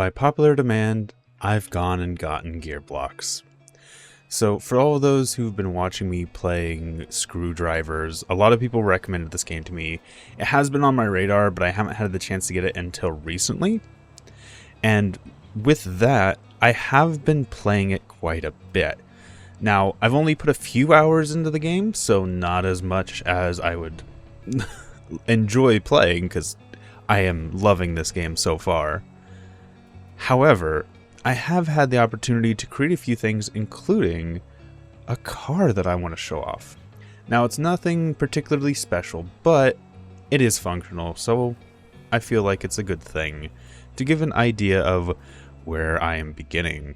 By popular demand, I've gone and gotten GearBlocks. So for all of those who've been watching me playing Screwdrivers, a lot of people recommended this game to me. It has been on my radar, but I haven't had the chance to get it until recently. And with that, I have been playing it quite a bit. Now, I've only put a few hours into the game, so not as much as I would enjoy playing, because I am loving this game so far. However, I have had the opportunity to create a few things, including a car that I want to show off. Now, it's nothing particularly special, but it is functional, so I feel like it's a good thing to give an idea of where I am beginning.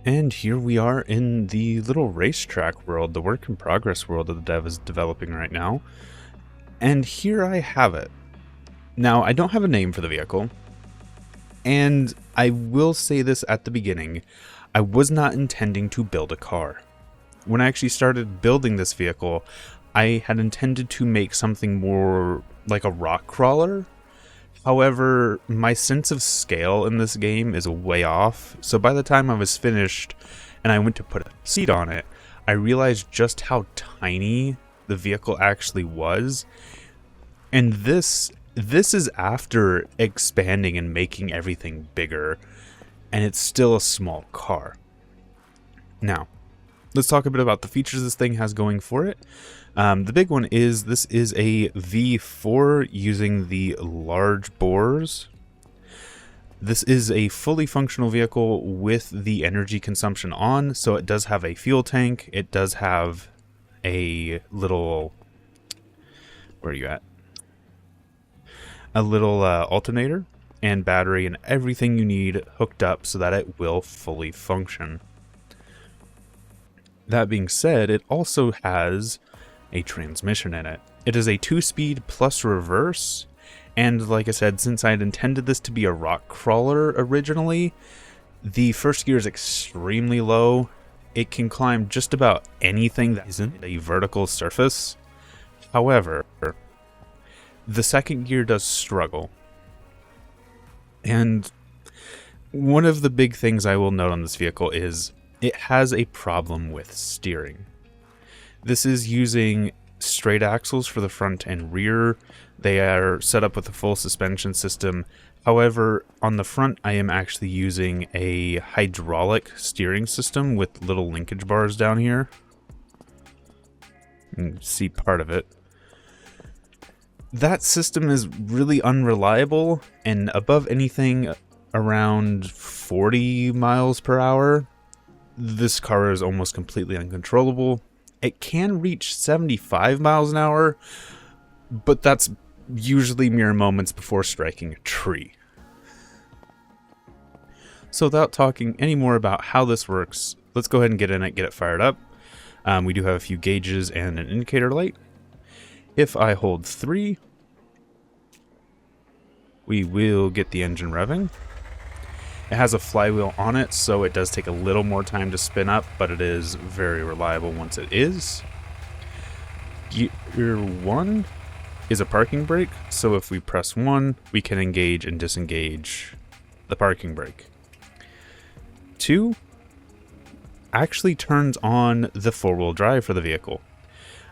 And here we are in the little racetrack world, the work in progress world that the dev is developing right now. And here I have it. Now, I don't have a name for the vehicle. And I will say this at the beginning, I was not intending to build a car. When I actually started building this vehicle, I had intended to make something more like a rock crawler. However, my sense of scale in this game is way off, so by the time I was finished and I went to put a seat on it, I realized just how tiny the vehicle actually was. And this is after expanding and making everything bigger, and it's still a small car. Now, let's talk a bit about the features this thing has going for it. The big one is this is a V4 using the large bores. This is a fully functional vehicle with the energy consumption on, so it does have a fuel tank. It does have a little... Where are you at? A little alternator and battery and everything you need hooked up so that it will fully function. That being said, it also has a transmission in it. It is a 2-speed plus reverse, and like I said, since I had intended this to be a rock crawler originally, the first gear is extremely low. It can climb just about anything that isn't a vertical surface. However, the second gear does struggle. And one of the big things I will note on this vehicle is it has a problem with steering. This is using straight axles for the front and rear. They are set up with a full suspension system. However, on the front, I am actually using a hydraulic steering system with little linkage bars down here. You can see part of it. That system is really unreliable, and above anything around 40 miles per hour, this car is almost completely uncontrollable. It can reach 75 miles an hour, but that's usually mere moments before striking a tree. So without talking any more about how this works, let's go ahead and get in it, get it fired up. We do have a few gauges and an indicator light. If I hold 3, we will get the engine revving. It has a flywheel on it, so it does take a little more time to spin up, but it is very reliable once it is. Gear 1 is a parking brake, so if we press 1, we can engage and disengage the parking brake. 2 actually turns on the 4-wheel drive for the vehicle.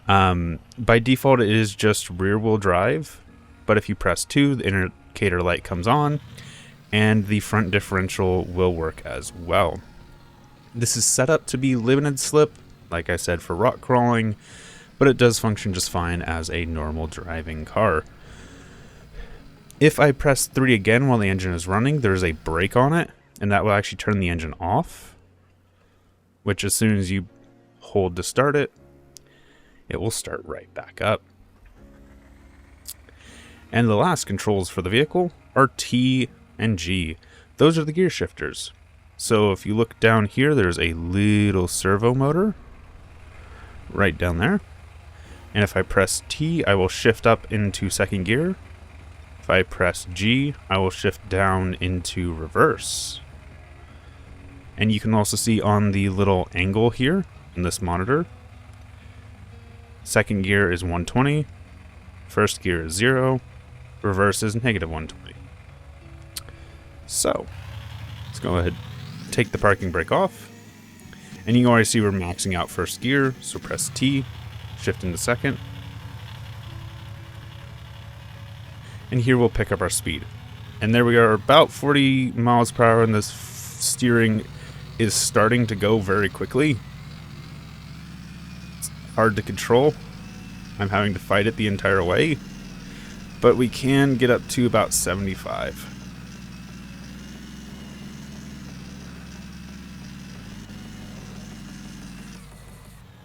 By default, it is just rear-wheel drive, but if you press 2, the indicator light comes on, and the front differential will work as well. This is set up to be limited slip, like I said, for rock crawling, but it does function just fine as a normal driving car. If I press 3 again while the engine is running, there's a brake on it, and that will actually turn the engine off, which as soon as you hold to start it, it will start right back up. And the last controls for the vehicle are T and G. Those are the gear shifters. So if you look down here, there's a little servo motor right down there. And if I press T, I will shift up into second gear. If I press G, I will shift down into reverse. And you can also see on the little angle here in this monitor, second gear is 120, first gear is 0, reverse is -120. So, let's go ahead, take the parking brake off. And you already see we're maxing out first gear, so press T, shift into second. And here we'll pick up our speed. And there we are, about 40 miles per hour, and this steering is starting to go very quickly. It's hard to control. I'm having to fight it the entire way. But we can get up to about 75.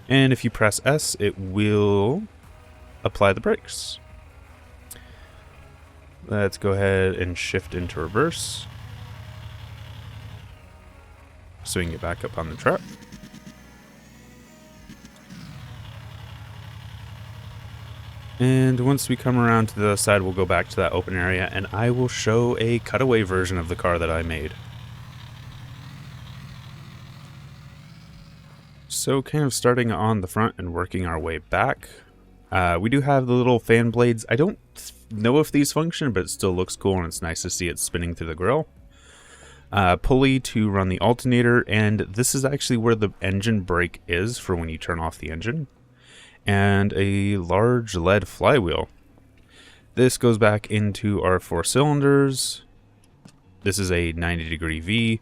And if you press S, it will apply the brakes. Let's go ahead and shift into reverse, so we can get back up on the track. And once we come around to the other side, we'll go back to that open area, and I will show a cutaway version of the car that I made. So kind of starting on the front and working our way back. We do have the little fan blades. I don't know if these function, but it still looks cool, and it's nice to see it spinning through the grill. Pulley to run the alternator, and this is actually where the engine brake is for when you turn off the engine. And a large lead flywheel. This goes back into our 4 cylinders. This is a 90-degree V.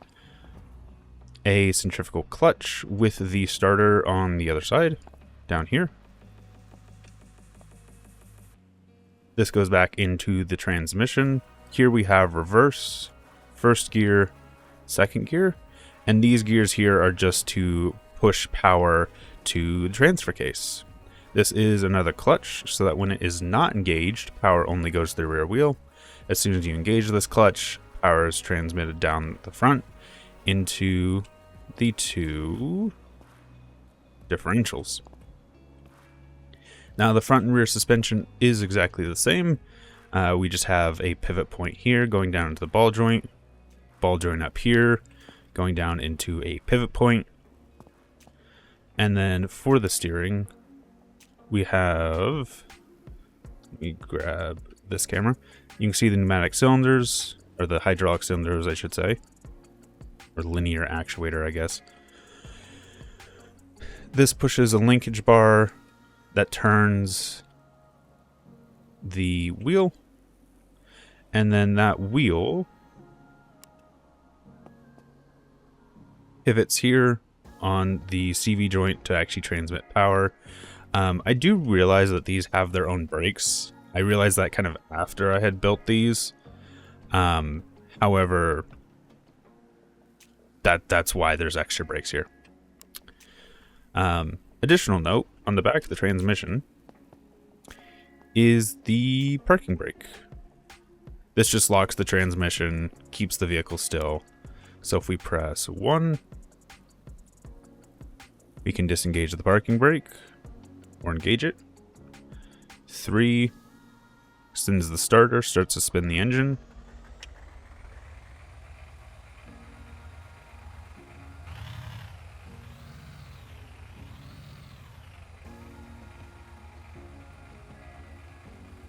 A centrifugal clutch with the starter on the other side, down here. This goes back into the transmission. Here we have reverse, first gear, second gear, and these gears here are just to push power to the transfer case. This is another clutch, so that when it is not engaged, power only goes to the rear wheel. As soon as you engage this clutch, power is transmitted down the front into the 2 differentials. Now the front and rear suspension is exactly the same. We just have a pivot point here going down into the ball joint up here, going down into a pivot point. And then for the steering, we have, let me grab this camera. You can see the pneumatic cylinders, or the hydraulic cylinders, I should say. Or linear actuator, I guess. This pushes a linkage bar that turns the wheel, and then that wheel pivots here on the CV joint to actually transmit power. I do realize that these have their own brakes. I realized that kind of after I had built these. However, that's why there's extra brakes here. Additional note, on the back of the transmission is the parking brake. This just locks the transmission, keeps the vehicle still. So if we press 1, we can disengage the parking brake or engage it. 3, extends the starter, starts to spin the engine.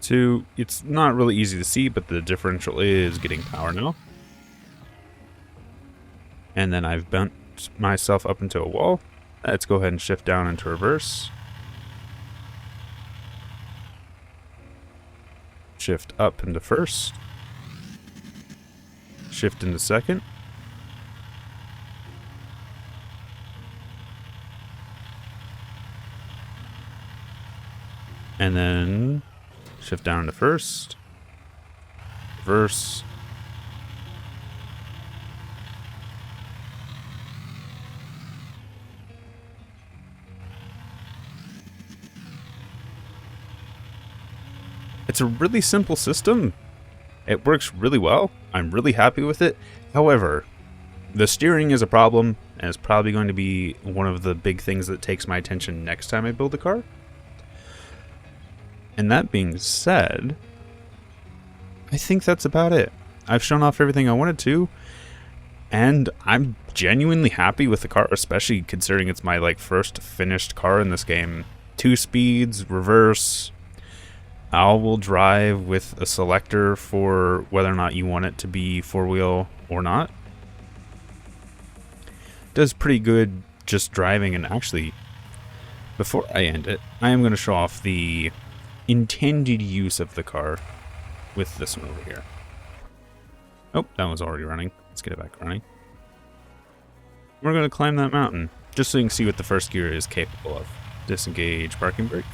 Two, it's not really easy to see, but the differential is getting power now. And then I've bent myself up into a wall. Let's go ahead and shift down into reverse. Shift up into first. Shift into second. And then shift down to first, reverse, it's a really simple system. It works really well. I'm really happy with it. However, the steering is a problem, and it's probably going to be one of the big things that takes my attention next time I build a car. And that being said, I think that's about it. I've shown off everything I wanted to, and I'm genuinely happy with the car, especially considering it's my first finished car in this game. 2 speeds, reverse, will drive with a selector for whether or not you want it to be four-wheel or not. Does pretty good just driving, and actually, before I end it, I am going to show off the intended use of the car with this one over here. Oh, that was already running. Let's get it back running. We're going to climb that mountain, just so you can see what the first gear is capable of. Disengage parking brake.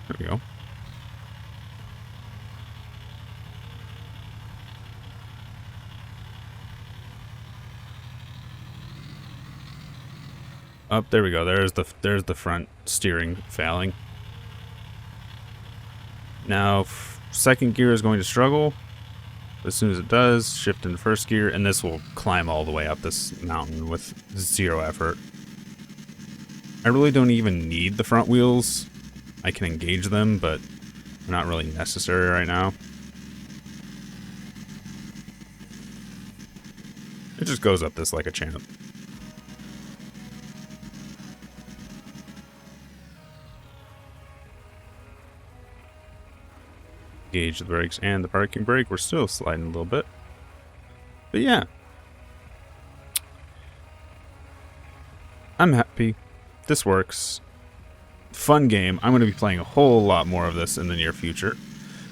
There we go. Oh, there we go. There's the front steering failing. Now, second gear is going to struggle. As soon as it does, shift into first gear, and this will climb all the way up this mountain with zero effort. I really don't even need the front wheels. I can engage them, but they're not really necessary right now. It just goes up this like a champ. Engage the brakes and the parking brake. We're still sliding a little bit. But yeah. I'm happy. This works. Fun game. I'm going to be playing a whole lot more of this in the near future.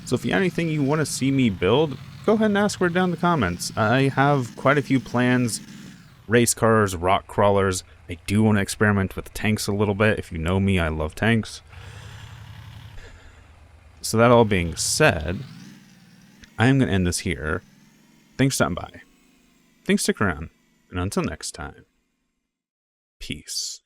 So if you have anything you want to see me build, go ahead and ask for it down in the comments. I have quite a few plans. Race cars, rock crawlers. I do want to experiment with tanks a little bit. If you know me, I love tanks. So that all being said, I am going to end this here. Thanks for stopping by. Thanks, stick around. And until next time, peace.